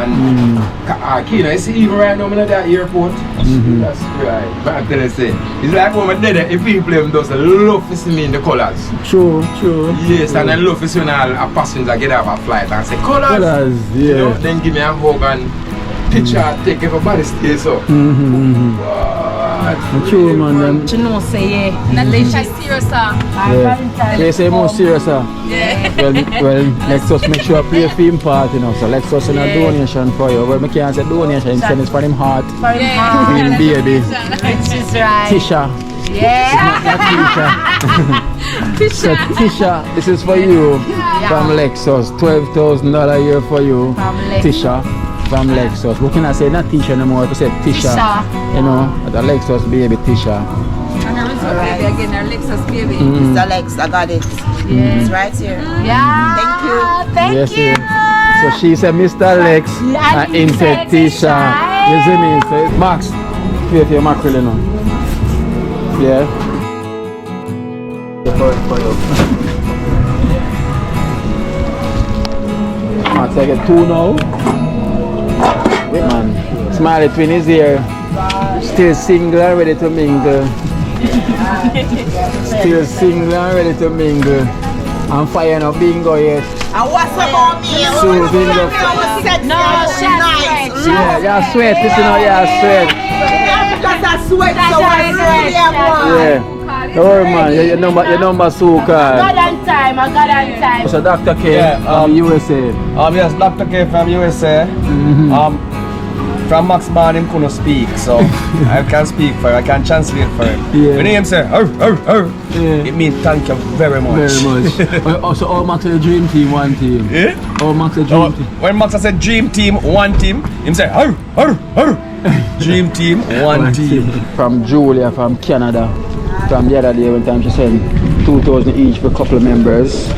And Kino, you see, even right now, I'm at that airport. That's right. But I'm telling you, it's like when I'm dead, if people just love to see me in the colours. True. Yes, and I love to see when a passenger get off a flight and say, colours, yeah. You know, then give me a hug and picture, take everybody stay so. True, man. You know, say yeah. Not like she's serious, sir. They say more serious, sir. Yeah. Well, let's just make sure I play a film part, you know. So let's just send a donation for you. Well, we can't say donation, send it for him heart. For him heart. Baby. Which is right. Tisha. Yeah. Not Tisha. So Tisha, this is for you from Lexus. $12,000 a year for you. From Lexus. Tisha. From Lexus. What can I say? Not Tisha anymore. If I say Tisha, you know, the Lexus baby Tisha. And our baby again, our Lexus baby. Mr. Lex, I got it. Yeah. It's right here. Yeah. Thank you. Thank you. So she said Mr. Lex and him said Tisha. You see me? So Max, pay for your mackerel, you know. Yeah. Max, I get two now. Man, Smiley Twin is here. Still single and ready to mingle. Still single and ready to mingle. I'm firing up bingo yet. And what's about me? So bingo. No, she's nice. Yeah, you're sweat. Listen now, you're sweat. Because I sweat, so I sweat. Yeah. Don't worry, man. Your number so I got on time. So Dr. K from USA. Yes, Dr. K from USA. From Max Band, him couldn't speak, so I can speak for him. I can translate for him. Yeah. When him say, it means thank you very much. So all Max the dream team, one team. Yeah? All Max the dream team. When Max said dream team, one team, him say, dream team, one team. From Julia from Canada. From the other day, one time she sent 2,000 each for a couple of members.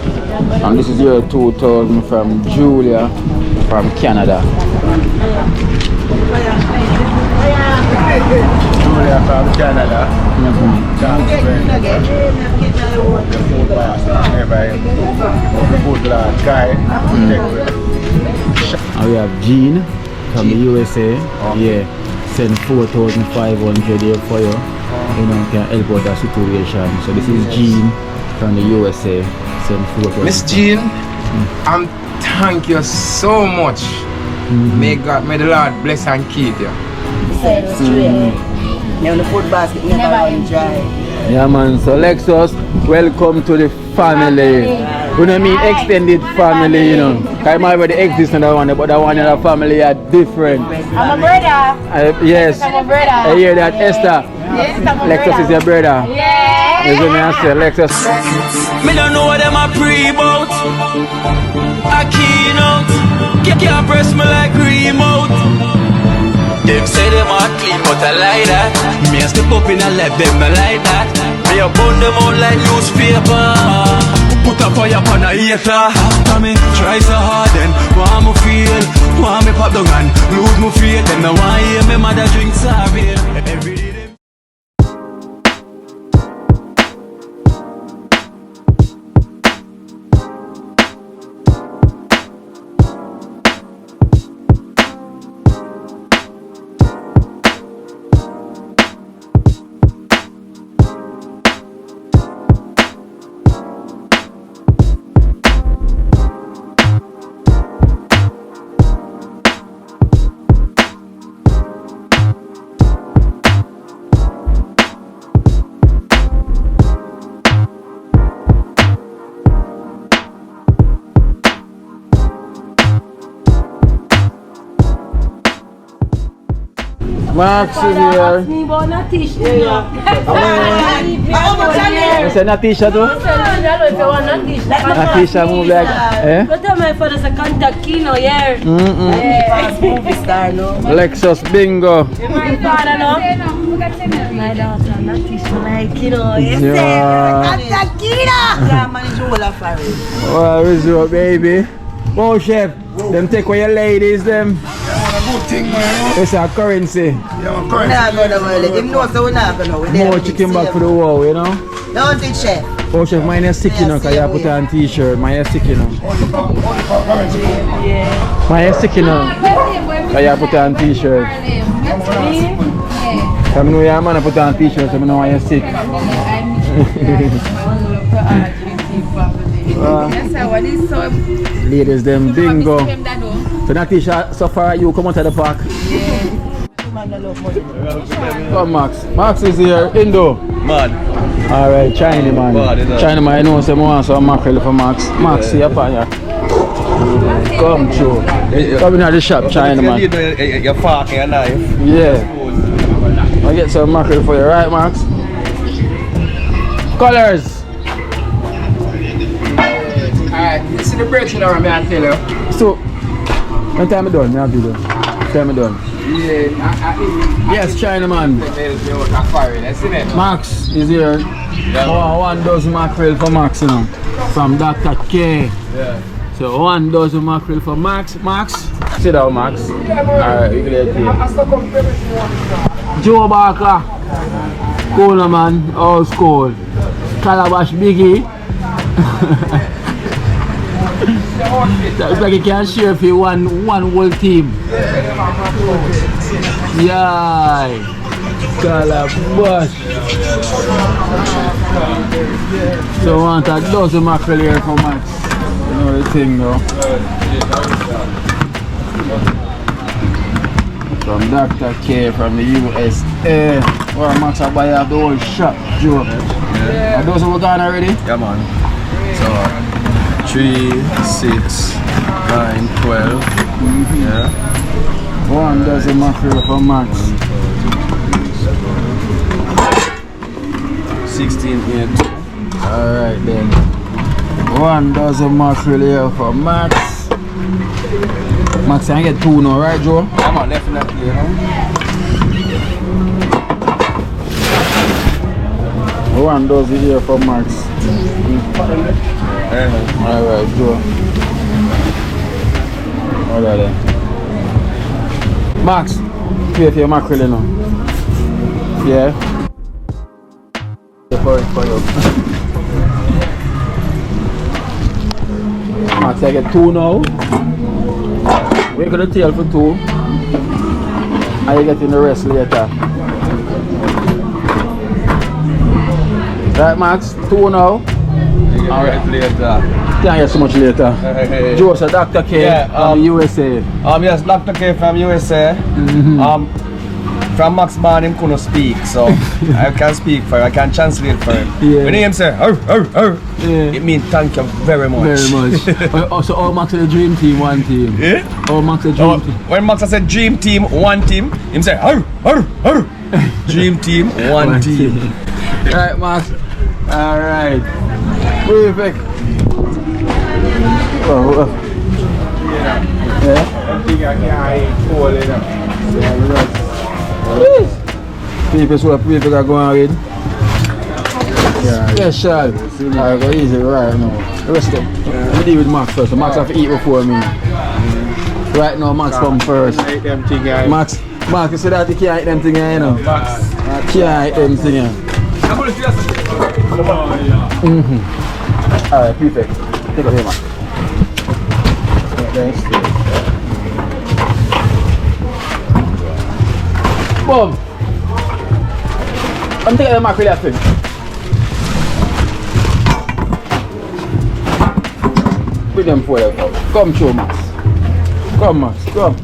And this is your 2,000 from Julia from Canada. Julia from Canada. And we have Jean from the USA. Yeah, send 4,500 here for you. You know, can help out the situation. So this is Jean from the USA. Send 4,000. Miss Jean, thank you so much. May the Lord bless and keep you. Now the food basket never run dry. Yeah, man. So Lexus, welcome to the family. We don't mean extended family, you know. I might already exist in that one, but that one and the family are different. I'm a brother. Yes. I'm a brother. I hear that, Esther. Yes, I'm a Lexus brother. is your brother. Yeah. You see me, I say Lexus. Me don't know what them a pre-bout. A Kino, can't press me like remote. Them say them a clean, but I like that. Me a step up in a left, them I like that. Me a burn them out like newspaper. Put a fire upon a hater. After me try so hard, then want me feel, want me pop down and lose me faith. Them no want hear me mother drink sorry. Every day. Max is here. Me about Natisha. You say Natisha too? Natisha move like, eh? What am I for the contact Kino here? Movie star, no? Lexus bingo. My father, no? My daughter, Natisha, like Kino. Yeah. Contact Kino! Yeah, manage all of it. Well, where's your baby? Oh, chef, them take away your ladies, them. Good thing, man. It's a currency. Yeah, We're not going to work. Him know so we're not going to work. More chicken back for the wall, you know? Don't think, chef. Oh, chef, mine is sticky now, because you put on t-shirt. Mine is sticky now. Mine is sticky now. So you put on t-shirt. So I know your man put on t-shirt, so I know why you're sick. Ladies, them bingo. So Natisha, so far you come out of the park? Come Max. Max is here, Indo. Man. Alright, China man. China man, I know some want some mackerel for Max. Max, see up on ya. Come through. Come in at the shop, China man. Your fork and your knife. Yeah. I'll get some mackerel for you, right Max? Colors. Alright, this is the bread you know, I tell you. So, when time I done, I have to do. Time I done. Yeah, Yes, Chinaman. Max is here. Oh, 1 dozen mackerel for Max, you know, from Dr. K. Yeah. So 1 dozen mackerel for Max. Max, sit down, Max. Alright, we can here. Joe Barker, Kino man, old school. Calabash Biggie. That's like you can share for one whole team. Yeah, Calabash. So I want a dozen mackerel here for Max. You know the thing though. From Dr. K from the USA. Where Max I buy the whole shop, Joe. Yeah. Are those who gone already? Yeah man. So 3, 6, 9, 12. Yeah. 1 dozen mackerel for Max. 16, 8. Alright then. 1 dozen mackerel here for Max. Max, I get 2 now, right Joe? Yeah man, definitely, you know. 1 dozen here for Max. Alright, Joe. Alright then. Max, pay for your mackerel now. Yeah? For you. Max, I get 2 now. We're gonna tail for 2. And you getting the rest later. Right Max, 2 now. Alright, later. Can't get so much later. Joe, so Dr. K from the USA. Yes, Dr. K from USA. From Max Man, him couldn't speak, so I can speak for him. I can translate for him. Yeah. When him say, Yeah. it means thank you very much. Very much. So all Max is the dream team, 1 team. Yeah? All Max is the dream team. When Max said dream team, 1 team, him say, dream team, 1 team. Right, Max. Alright. Perfect. Oh. Yeah? I think I can't hold it up. People so people are going with. Special. Alright, go easy right now. The rest of them. We deal with Max first. So Max have to eat before me. Right now, Max come first. Max, you see that you can't eat them things, you know? Max. Can't eat them things. Alright, perfect. Take a here, Max. Boom! I'm taking the mackerel after. Put them for you. Come through, Max. Come, Max. Come.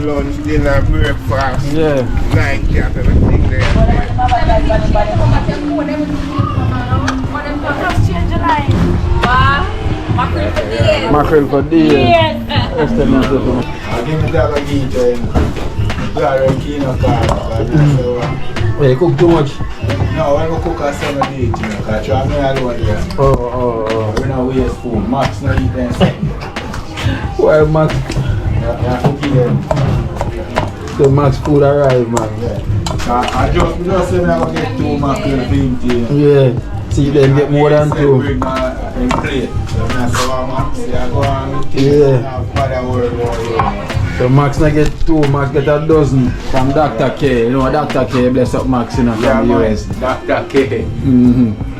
Lunch, dinner, breakfast. Yeah. Nightcap, everything there. Mackerel for days. Rest of them I give me that again to Kino car. Well, you cook too much? No, I go cook at 7 days, you know, because I'm not alone there. Oh. We're not waste food. Max not eat them. Well, Max. Yeah, cooking them. So Max food arrive, man. Yeah. I just say I will get 2 mackerel for him. Yeah. See, then get more than 2. Bring my plate. So Max, I go on with Yeah. So Max not get 2, Max get a dozen from Dr. K. You know, Dr. K bless up Max, you know, from the US. Dr. K.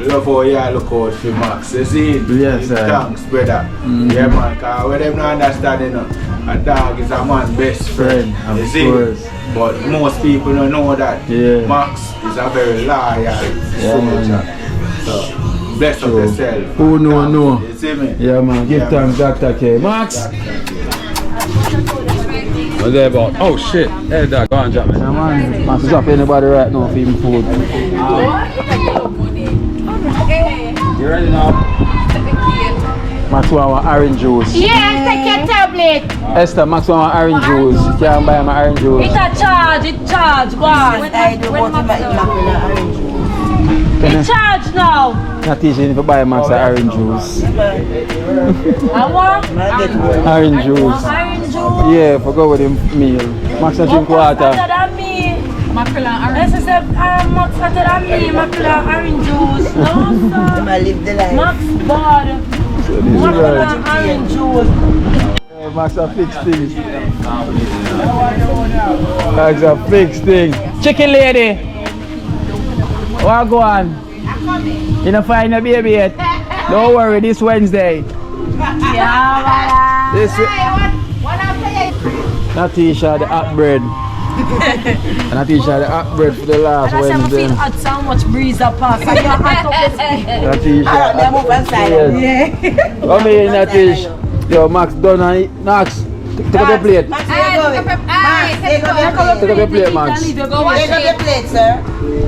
Love how you look out for Max. You see? Yes, sir. Thanks, brother. Yeah, man, because when them not understand, you know, a dog is a man's best friend. Of You see? course. But most people don't know that. Yeah. Max is a very loyal soldier. So bless up yourself. Who know? You see me? Yeah, man. Give thanks, Dr. K. Max! What's that about? Oh shit. Hey dog, go on, jump man. Yeah, man. Max is drop anybody right now for him food. You ready now? Max want orange juice. Yes, take your tablet. Esther, Max want orange juice. You can't buy my orange juice. It's a charge, go on. I do go to my mackerel orange juice. It's charge now. Not teaching you to buy Max orange juice. I want Orange juice. orange juice. Yeah, forgot with him meal. Max not drink water. Better than me. Mackerel and orange. Yes, I said, Max better than me. Mackerel and orange juice. No, sir. I live the life. Max bad. So this is Mackerel right. and orange juice. Max a fix things. Max a fix things. Chicken lady. What go on? You don't find a baby yet? Don't worry, this Wednesday. Yeah, This Natisha the hot bread. Natisha the hot bread for the last I Wednesday. feel hot so much breeze up past. So you're hot up this week. Natisha. I move aside. Yes. Come here, Natish. Yo, Max done and eat. Max, take up your plate. Max, where you going? Max, take up your plate. Take up your plate, Max. Take up your plate, sir.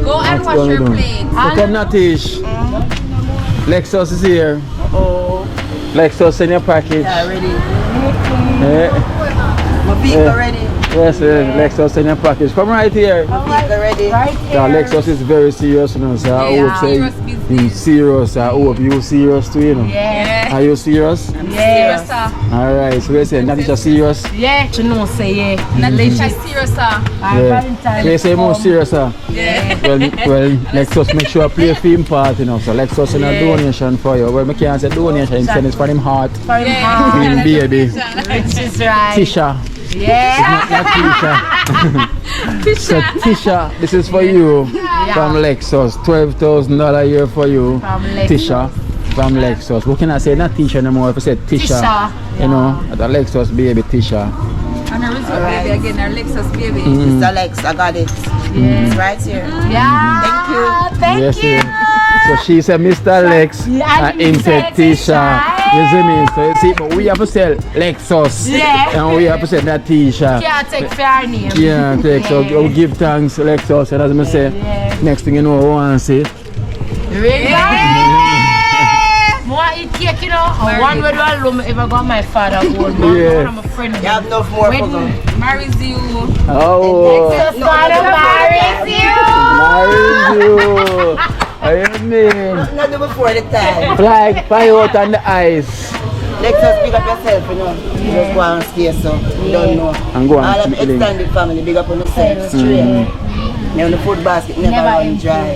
Go and wash your plate. So come, Natish. Lexus is here. Lexus in your package. Yeah, ready. Yeah. My feet are ready. Yes, Lexus in your package. Come right here. My feet are ready. Yeah, Lexus is very serious, you know. So I hope serious say business. he's serious. I hope you serious too, you know. Yeah. Are you serious? Serious, sir. All right. So we say Natisha serious. Yeah, you know, say yeah. Natisha serious, sir. Yeah. They say more serious, sir. Yeah. Well, Lexus make sure play film part, you know. So Lexus in a donation for you. Well, I can't say donation. Him saying it's for him heart. For him heart. Him baby. Which is right. Tisha. Yeah. Not Tisha. So Tisha, this is for you from Lexus. $12,000 a year for you. From Lexus. Tisha from Lexus. What can I say? Not Tisha anymore. If I say Tisha, Tisha, you know, the Lexus baby Tisha. And a result baby again, our Lexus baby. Mr. Lex, I got it. It's right here. Yeah. Thank Yes, you. So she said Mr. Lex Yeah, and him said Tisha. You see me? So you see, but we have to sell Lexus. Yeah. And we have to sell that Tisha. Can't take fair name. Yeah, take. So we'll give thanks Lexus. And as I say, next thing you know, I want to see. Really? More eat cake, you know. One way to alone, ever got my father old man. Yeah. I'm a friend. You have enough more for them. Marries you. Oh, Father marries you. marry you. What do you mean? Not do before the time. Fly out on the ice. Lexus, big up yourself, you know. You just go and stay, so you don't know. And go and All of keep the eating. extended family, big up on yourself. Straight. Now the food basket never run dry.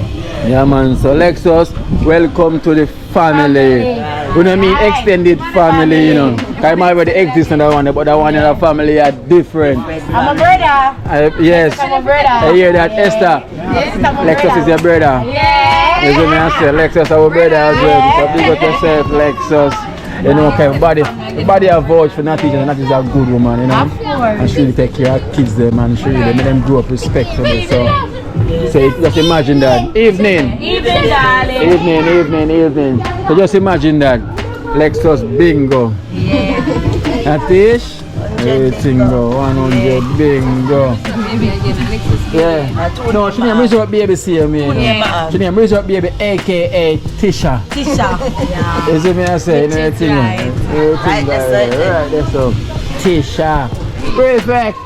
Yeah, man. So Lexus, welcome to the family. You know what I mean? Extended family, you know. I might already exist in that one, but that one in the family are different. I'm a brother. Yes. I'm a brother. I hear that, Esther. Yes, I'm a Lexus brother. is your brother. Yeah. You see me? I say Lexus our brother as well. So big up yourself, Lexus. You know, okay, body a vouch for Natisha, and Natisha is a good woman, you know. Of course. And she really take care of kids them and she really make them grow up respectfully. So just imagine that. Evening. Evening, darling. Evening. So just imagine that. Lexus bingo. Yeah. Natish? Everything go. 100 bingo. Baby again, Lexus baby. Yeah. No, she name Resort Baby see me. You know. Yeah. She name Resort Baby aka Tisha. Tisha. Yeah. You see me I say, you know, Which is everything. right. Everything right there. So Tisha. Perfect.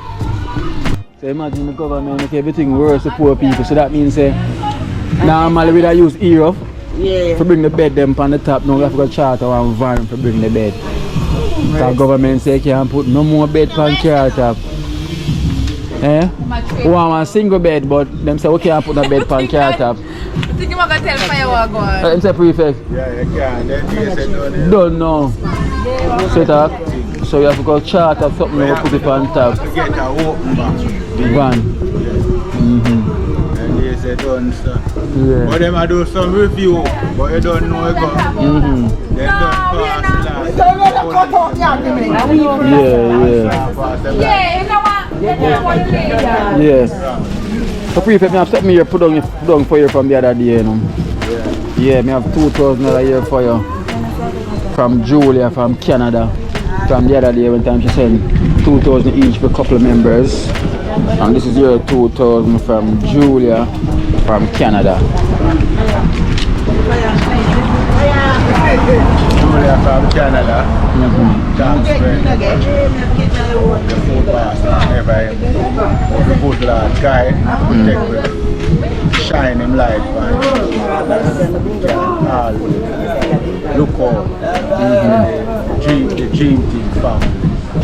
So imagine the government make everything worse to poor people. So that means normally we use Europe Yeah. to bring the bed them on the top. Now we have to go charter one van to bring the bed. The government say can't put no more bed on car top. Eh? We want a single bed, but them say we can't put no bed on car top. I think you want to tell Firework on. Them say prefect. Yeah, you can. Then you say don't. Don't know. So that, so you have to go charter something and put it on top. To get a open box. Van. And they say don't stop. Yeah. But them I do some review, but you don't know it go. They don't pass last. Yeah, you know what? Yes. So prefect, me have set me here, put down for you from the other day, you know. Yeah, me have $2,000 here for you. From Julia from Canada. From the other day when time she sent 2,000 each for a couple of members. And this is your 2,000 from Julia from Canada. Julia from Canada. Thanks very much. The food basket, never good lad, guy, protect him, shine him light, man. Look out. The dream team family.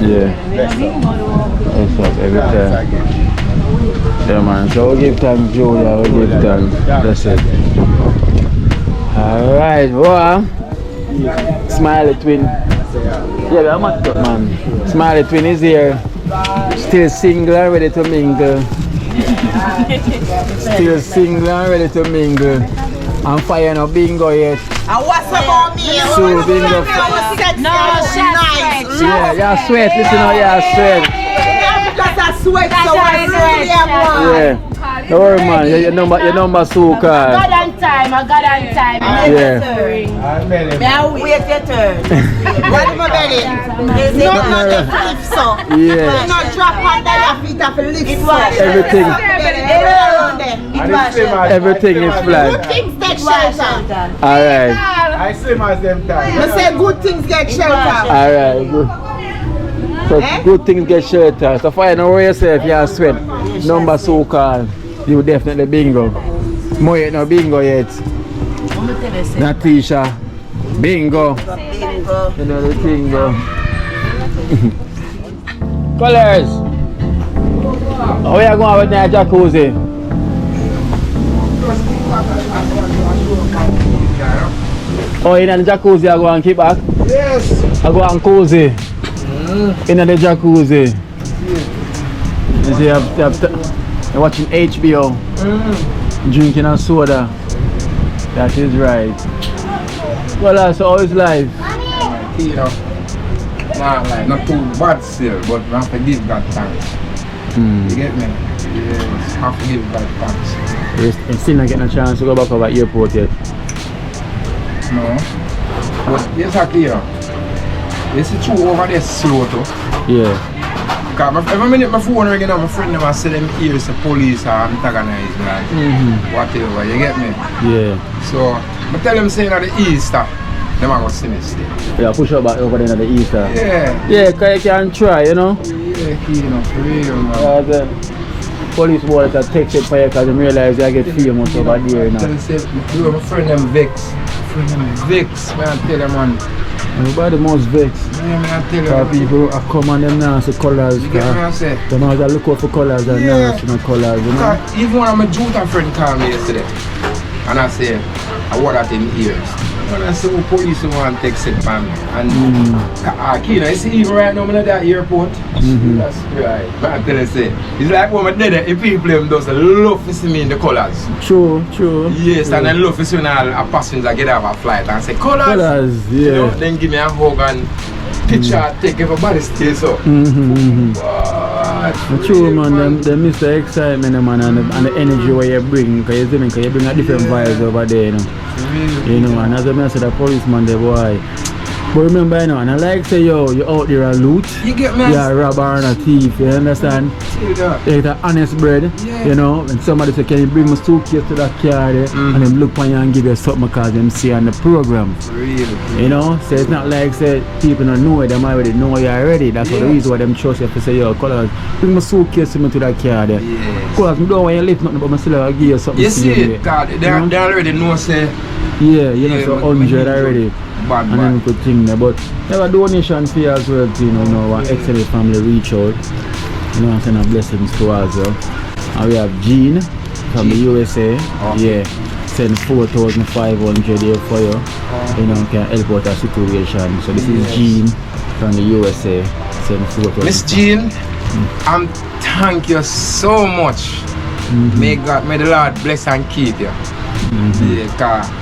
Yeah. Bless them. What's up every Thanks time. again. Yeah man, so we'll give thanks Julia, we'll give thanks. That's it. Alright, wow. Smiley Twin. Yeah, I'm at top man. Smiley Twin is here. Still single and ready to mingle. Still single and ready to mingle. I'm firing a bingo yet. And what's about me? So bingo. No, nice. Yeah, you're sweat. Listen how you're sweat. Just a sweat, so I really am one. Yeah. Don't worry man, your number so I card. got on time. Yeah. May I wait your turn? What am I belly? Is it not the flip so? Yeah. You not drop under your feet off a lift so. Everything. Everything is flat. Good things get shelter. Alright. I slim as them time. I say good things get shelter. Alright, good. So good things get shelter. So fire know where yourself, you're sweat. Number so called. You definitely bingo. More yet no bingo yet. Natisha. Bingo. You know the thing go. Colors. How you going with that jacuzzi? Oh, in the jacuzzi I go and keep back? Yes. I go and cozy. In the jacuzzi. You see, you're watching HBO. Drinking a soda. That is right. Well, that's always life. Kino. Nah, like, not too bad still, but we have to give God thanks. You get me? Yes, have to give God thanks. You're still not getting a chance to go back over airport yet. No. But yes, Kino. This is true over there slow too. Yeah. Because every minute my phone ringing up, my friend them say them hears the police or antagonize like whatever, you get me? Yeah. So I tell them saying at the Easter, them are going to see me still. Yeah, push up back over there at the Easter. Yeah. Yeah, because you can try, you know? Yeah, Kino, for real, man. Police boys that text it for you because they realize they get famous over there, you know? Tell them say, my friend them vex. Man, I tell them, man. Everybody must vex. Yeah, man, I tell Because them. people are come and them now see colours. You get me, I say? They know they look out for colours and now see no colours, you know? Because even one of my Juta friend called me yesterday. And I say, I want that in ears. And I say, police want to take it from me. And Kino, you see even right now, I'm at that airport. That's right. But I tell you, say, it's like when I'm dead, if people them does love to see me in the colours. True. Yes, and I love to see when all passengers get off a flight and say, colours. Colours, yeah. You know, then give me a hug and picture, take everybody stays up. True man, they miss the excitement man, and the energy where you bring, because you bring a different vibes over there, you know. You know, and as I said, the policeman, the boy. But remember, you know, and I like say, yo, you out there and loot. You get me? You're a robber and a thief, you understand? You're the honest bread, you know. And somebody say, can you bring my suitcase to that car there? And them look on you and give you something because them see on the program. Really? You know, so it's not like say people don't know it, them already know you already. That's what the reason why them trust you to say, yo, Colours, bring my suitcase to me to that car there. Colours, I don't want you to lift nothing, but I still have to give you something. You see it, God, they already know, say. Yeah, you know, so 100 already. Bad. And then we could think there, but there were donation fee as well, you know, our excellent family reach out. You know, and send our blessings to us as well. And we have Jean from the USA. Yeah. Send 4,500 here for you. You know, can help out our situation. So this is Jean from the USA. Send 4,000. Miss Jean, thank you so much. May the Lord bless and keep you. Yeah,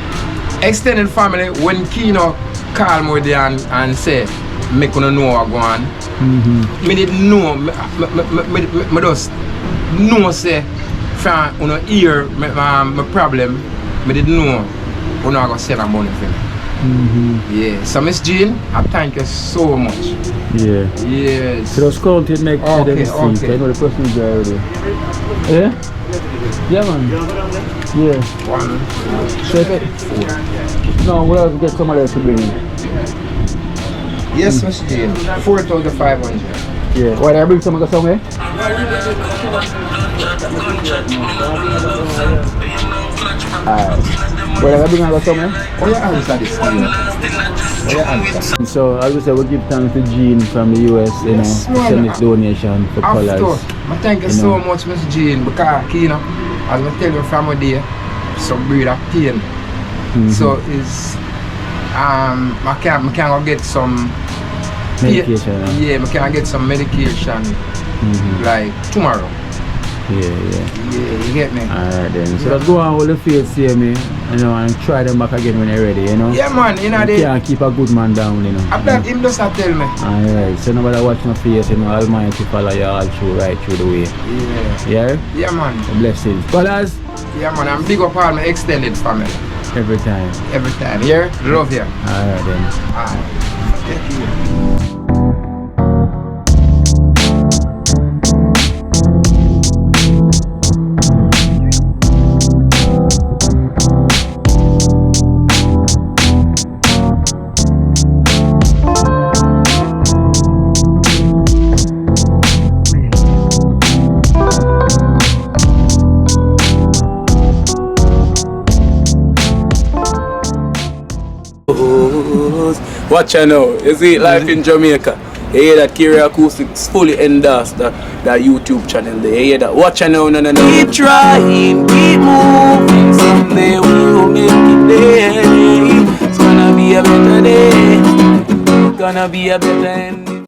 extended family, when Kino called me there and say, make you know what go on. Me didn't know, me just know say from you know hear my problem, me didn't know you know I go sell a money for me. Yeah, so Miss Jean, I thank you so much. Yeah. Yes. So those counted make okay. I know the person is there already. Yeah? Yeah, man. Yeah. 1, 2, 4. No, we'll have to get somebody else to bring in. Yes, Miss Jean. 4,500. Yeah. Why did I bring someone somewhere? Alright. Where did I bring her somewhere? Oh, yeah, answer this. Oh, yeah, answer. So I would say we give thanks to Jean from the US, you know, send this donation for colours. Of course. I thank you so much, Miss Jean, because Kino, as I tell you from a day, some breed of pain. So is I can go get some medication. Yeah, I can get some medication like tomorrow. Yeah. Yeah, you get me? Alright then. So let's go on with the face, see me, you know, and try them back again when they're ready, you know? Yeah, man, you know, you can't keep a good man down, you know. I bet him just tell me. Alright, so nobody watch my face, you know, Almighty follow you all through, right through the way. Yeah. Yeah? Yeah, man. The blessings. Brothers? Yeah, man, I'm big up all my extended family. Every time. Every time, yeah? Love you. Alright then. Alright. Thank you. Watch out now, you see life in Jamaica. You hear that Kiri Acoustics fully endorsed that YouTube channel there. You hear that? Watch out now, no. Keep trying, keep moving. Someday we will make it there. It's gonna be a better day. It's gonna be a better end.